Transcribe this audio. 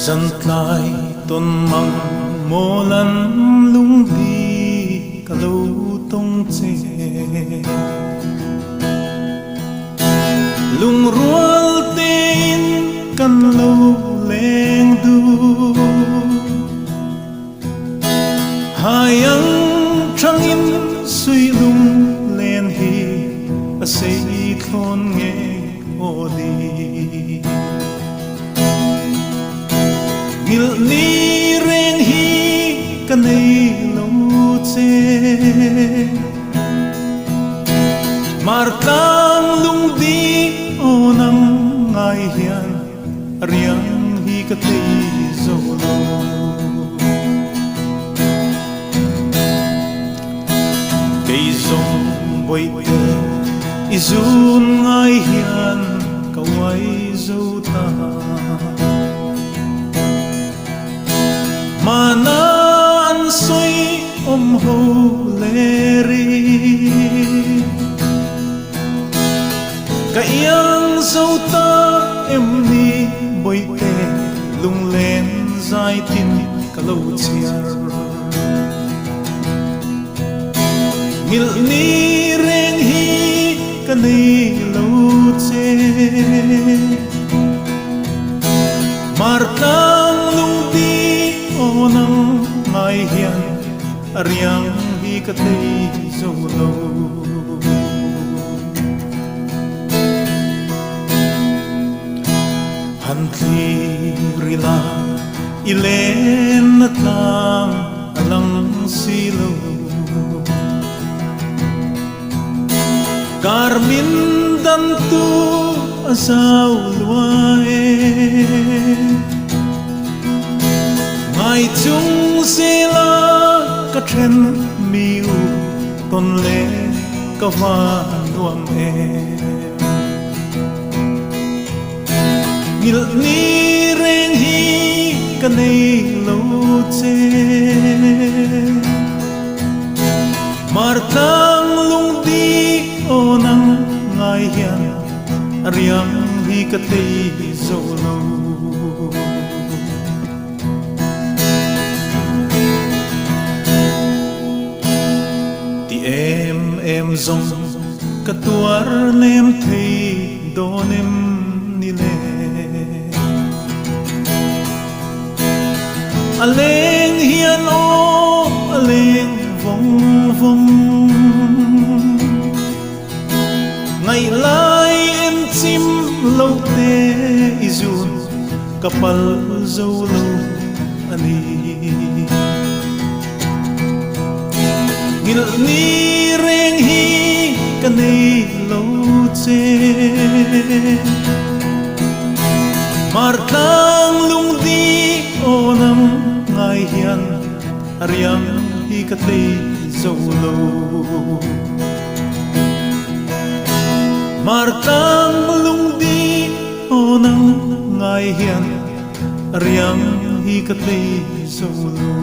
Dân lại tôn mong mô lần lung đi cả lâu tông chê lung ruol tên căn lâu lên du hai ang trăng in suy lung lên hi a xây thôn nghe ô đi ngil ni reng hi kan nei lo che mar kang lung di onang ngai hian riang hi ka tei zo lo kei zong boi te izun ngai hian kawai zo ta mana an soi ho leri ka yang zo ta em ni boi te lung len zai tin ka lo chiar ngil ni reng hi ka nei lo che mar kang lung di onang ngai hian riang hi ka tei zo lo han thi rila ilen na tlang alang silo karmin dan tu asaw luae mai chung sila ka then miu ton le ka va nuam e ngil ni reng hi ka nei lo che mar tang lung di onang ngai hian riang hi ka tei zo lo em zong ka tuar nem thei donem ni le aleng hian o aleng vong vong ngày lai em chim lâu te izun kapal zo lo ani ngil ni reng hi ka nei lo che mar kang lung di onam ngai hian riang hi ka tei zo lo mar kang lung di onam ngai hian riang hi ka tei zo lo